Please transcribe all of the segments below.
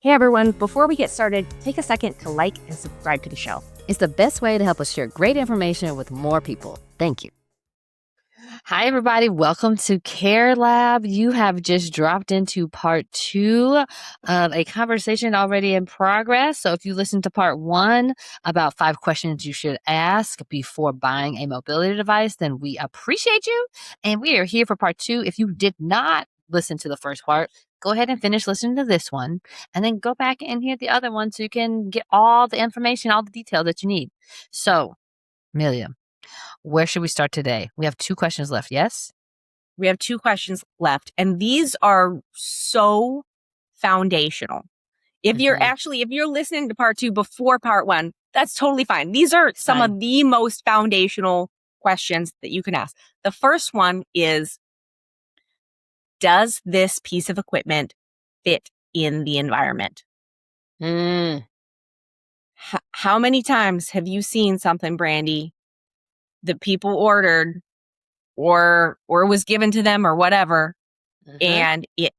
Hey everyone, before we get started, take a second to like and subscribe to the show. It's the best way to help us share great information with more people. Thank you. Hi, everybody. Welcome to Care Lab. You have just dropped into part 2 of a conversation already in progress. So if you listened to part 1 about 5 questions you should ask before buying a mobility device, then we appreciate you. And we are here for part 2. If you did not listen to the first part, go ahead and finish listening to this one and then go back and hear the other one so you can get all the information, all the details that you need. So, Amelia, where should we start today? We have 2 questions left, yes? We have 2 questions left, and these are so foundational. If you're listening to part 2 before part 1, that's totally fine. These are some of the most foundational questions that you can ask. The first one is, does this piece of equipment fit in the environment? How many times have you seen something, Brandy, that people ordered or was given to them or whatever, and it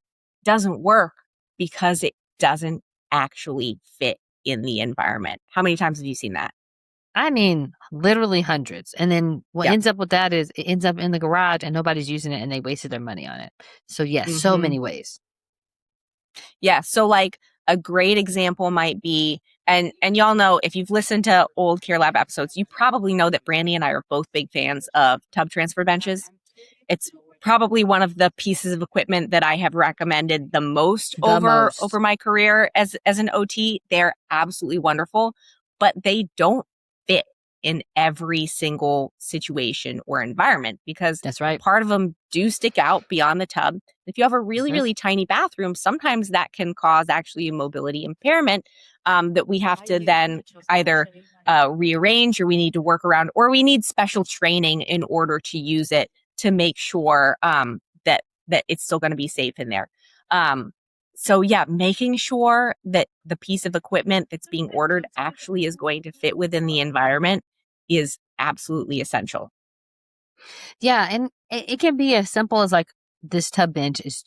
doesn't work because it doesn't actually fit in the environment? How many times have you seen that? I mean, literally hundreds. And then what ends up with that is it ends up in the garage and nobody's using it and they wasted their money on it. So yes, so many ways. Yeah. So like a great example might be, and y'all know, if you've listened to old Care Lab episodes, you probably know that Brandy and I are both big fans of tub transfer benches. It's probably one of the pieces of equipment that I have recommended the most over my career as an OT. They're absolutely wonderful, but they don't fit in every single situation or environment because That's right. part of them do stick out beyond the tub. If you have a really, really tiny bathroom, sometimes that can cause actually a mobility impairment that we have to then either rearrange, or we need to work around, or we need special training in order to use it to make sure that it's still going to be safe in there. So yeah, making sure that the piece of equipment that's being ordered actually is going to fit within the environment is absolutely essential. Yeah, and it can be as simple as like this tub bench is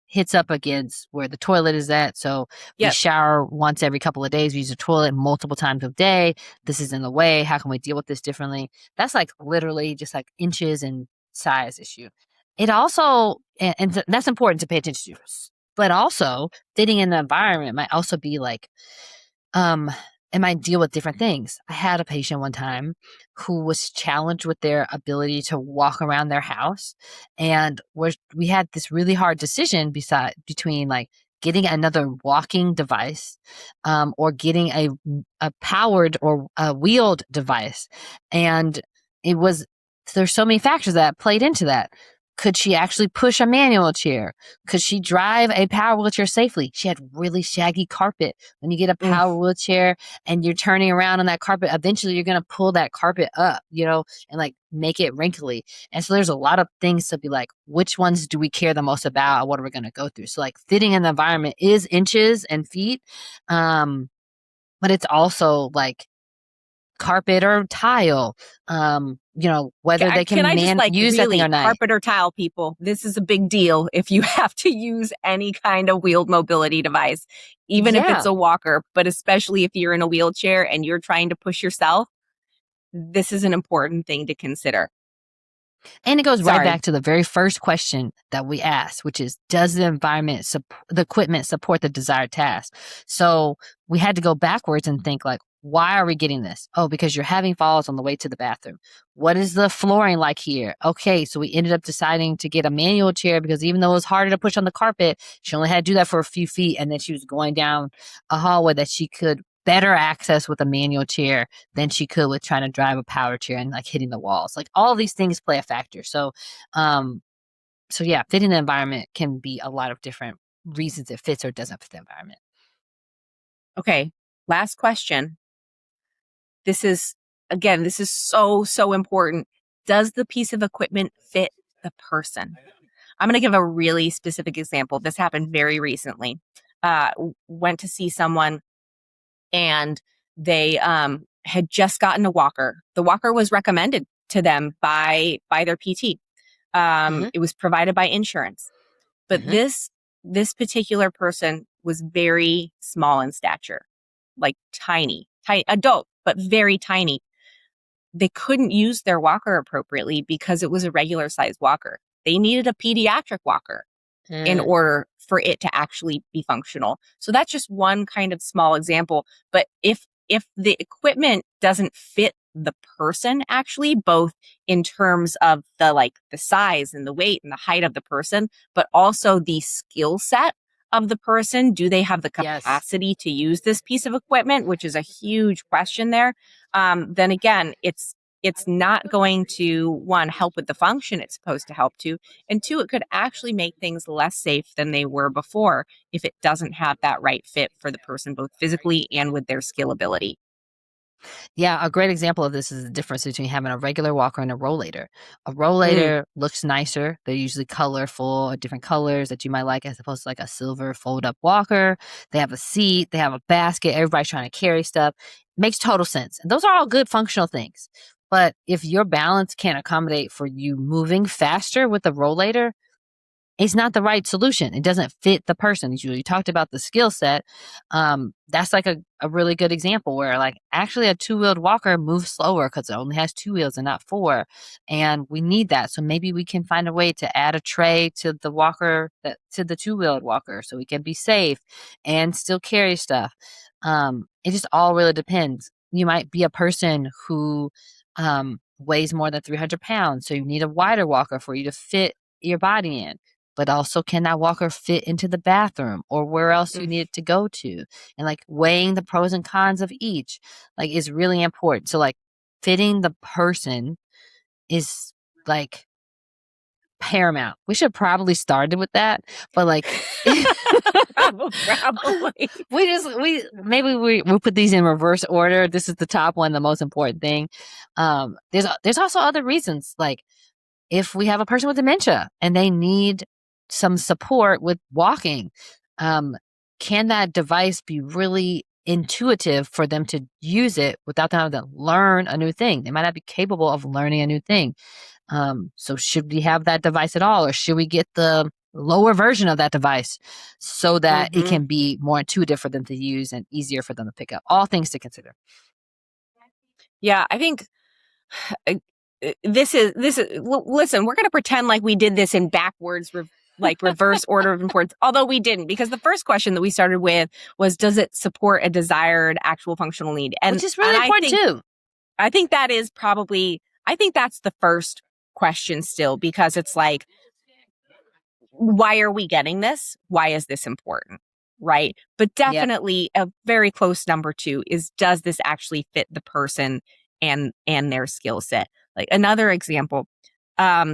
hits up against where the toilet is at. So we shower once every couple of days. We use the toilet multiple times a day. This is in the way. How can we deal with this differently? That's like literally just like inches and size issue. It also, and that's important to pay attention to. But also fitting in the environment might also be like, it might deal with different things. I had a patient one time who was challenged with their ability to walk around their house, and we had this really hard decision between like getting another walking device, or getting a powered or a wheeled device, and there's so many factors that played into that. Could she actually push a manual chair? Could she drive a power wheelchair safely? She had really shaggy carpet. When you get a power wheelchair and you're turning around on that carpet, eventually you're going to pull that carpet up, and like make it wrinkly. And so there's a lot of things to be like, which ones do we care the most about? What are we going to go through? So like fitting in the environment is inches and feet. But it's also like carpet or tile, whether they can use that thing or not. Carpet or tile, people, this is a big deal if you have to use any kind of wheeled mobility device, even if it's a walker, but especially if you're in a wheelchair and you're trying to push yourself, this is an important thing to consider. And it goes right back to the very first question that we asked, which is, does the equipment support the desired task? So we had to go backwards and think like, why are we getting this? Oh, because you're having falls on the way to the bathroom. What is the flooring like here? Okay, so we ended up deciding to get a manual chair because even though it was harder to push on the carpet, she only had to do that for a few feet, and then she was going down a hallway that she could better access with a manual chair than she could with trying to drive a power chair and like hitting the walls. Like all of these things play a factor. So yeah, fitting the environment can be a lot of different reasons it fits or doesn't fit the environment. Okay, last question. This is so important. Does the piece of equipment fit the person? I'm going to give a really specific example. This happened very recently. Went to see someone, and they had just gotten a walker. The walker was recommended to them by their PT. It was provided by insurance. But this particular person was very small in stature, like tiny, adult, but very tiny. They couldn't use their walker appropriately because it was a regular size walker. They needed a pediatric walker in order for it to actually be functional. So that's just one kind of small example. But if the equipment doesn't fit the person, actually, both in terms of the size and the weight and the height of the person, but also the skill set of the person, do they have the capacity to use this piece of equipment, which is a huge question there. Then again, it's not going to, one, help with the function it's supposed to help to, and two, it could actually make things less safe than they were before if it doesn't have that right fit for the person, both physically and with their skill ability. Yeah, a great example of this is the difference between having a regular walker and a rollator. A rollator looks nicer. They're usually colorful, different colors that you might like, as opposed to like a silver fold-up walker. They have a seat, they have a basket, everybody's trying to carry stuff. Makes total sense. And those are all good functional things. But if your balance can't accommodate for you moving faster with the rollator, it's not the right solution. It doesn't fit the person. You talked about the skill set. That's like a really good example where like actually a two-wheeled walker moves slower because it only has 2 wheels and not 4. And we need that. So maybe we can find a way to add a tray to the walker, to the two-wheeled walker, so we can be safe and still carry stuff. It just all really depends. You might be a person who weighs more than 300 pounds. So you need a wider walker for you to fit your body in. But also, can that walker fit into the bathroom or where else you need it to go to? And like weighing the pros and cons of each, like, is really important. So like fitting the person is like paramount. We should probably started with that, but like Probably. we put these in reverse order. This is the top one, the most important thing. There's also other reasons, like if we have a person with dementia and they need some support with walking, can that device be really intuitive for them to use it without them having to learn a new thing? They might not be capable of learning a new thing. So should we have that device at all, or should we get the lower version of that device so that it can be more intuitive for them to use and easier for them to pick up? All things to consider. Yeah, I think this is listen, we're going to pretend like we did this in backwards, reverse order of importance, although we didn't, because the first question that we started with was, does it support a desired actual functional need? And which is really important too. I think that is probably, I think that's the first question still, because it's like, why are we getting this? Why is this important? Right. But definitely a very close number 2 is, does this actually fit the person and their skill set? Like another example,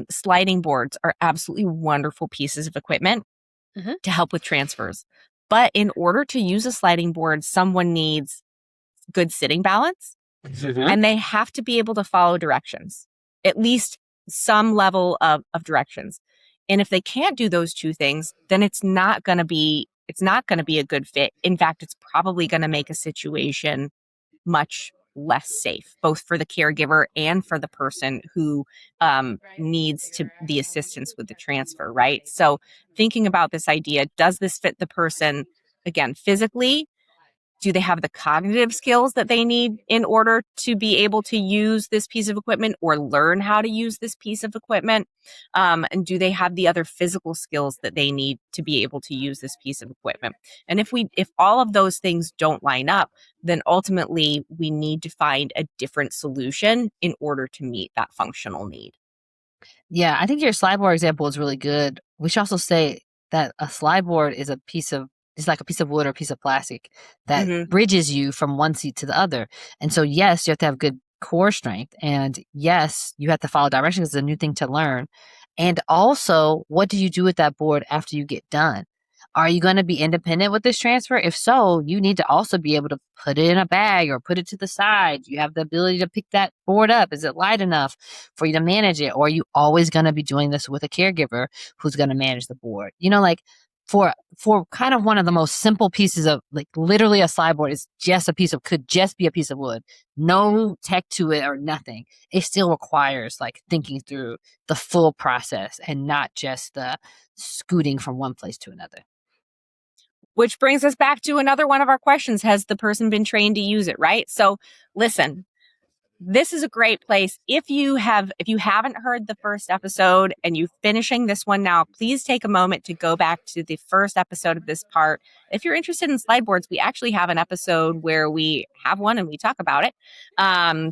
sliding boards are absolutely wonderful pieces of equipment to help with transfers. But in order to use a sliding board, someone needs good sitting balance and they have to be able to follow directions, at least some level of directions. And if they can't do those two things, then it's not going to be a good fit. In fact, it's probably going to make a situation much less safe, both for the caregiver and for the person who needs the assistance with the transfer, right? So thinking about this idea, does this fit the person, again, physically? Do they have the cognitive skills that they need in order to be able to use this piece of equipment or learn how to use this piece of equipment? And do they have the other physical skills that they need to be able to use this piece of equipment? And if all of those things don't line up, then ultimately we need to find a different solution in order to meet that functional need. Yeah, I think your slide board example is really good. We should also say that a slide board is like a piece of wood or a piece of plastic that bridges you from one seat to the other. And so, yes, you have to have good core strength. And yes, you have to follow directions. It's a new thing to learn. And also, what do you do with that board after you get done? Are you going to be independent with this transfer? If so, you need to also be able to put it in a bag or put it to the side. You have the ability to pick that board up. Is it light enough for you to manage it? Or are you always going to be doing this with a caregiver who's going to manage the board? Like for kind of one of the most simple pieces of, like, literally a slide board could just be a piece of wood, no tech to it or nothing. It still requires like thinking through the full process and not just the scooting from one place to another. Which brings us back to another one of our questions. Has the person been trained to use it, right? So listen, this is a great place. If you haven't heard the first episode and you're finishing this one now, please take a moment to go back to the first episode of this part. If you're interested in slide boards, we actually have an episode where we have one and we talk about it.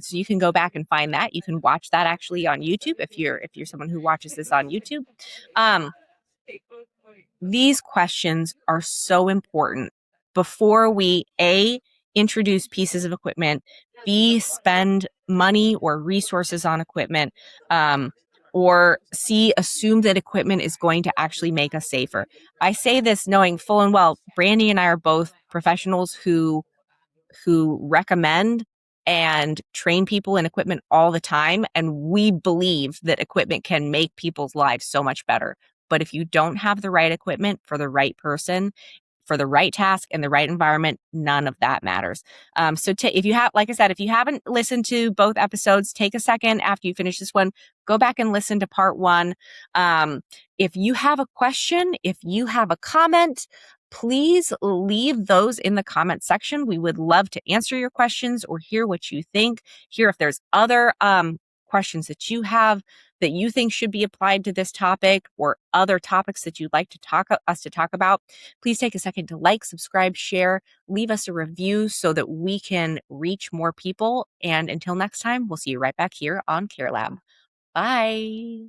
So you can go back and find that. You can watch that actually on YouTube if you're someone who watches this on YouTube. These questions are so important before we introduce pieces of equipment, B, spend money or resources on equipment, or C, assume that equipment is going to actually make us safer. I say this knowing full and well, Brandy and I are both professionals who recommend and train people in equipment all the time. And we believe that equipment can make people's lives so much better. But if you don't have the right equipment for the right person, for the right task in the right environment, none of that matters. So if you have, like I said, if you haven't listened to both episodes, take a second after you finish this one, go back and listen to part one. If you have a question, if you have a comment, please leave those in the comment section. We would love to answer your questions or hear what you think, hear if there's other questions that you have that you think should be applied to this topic or other topics that you'd like to talk about. Please take a second to like, subscribe, share, leave us a review so that we can reach more people. And until next time, we'll see you right back here on CareLab. Bye.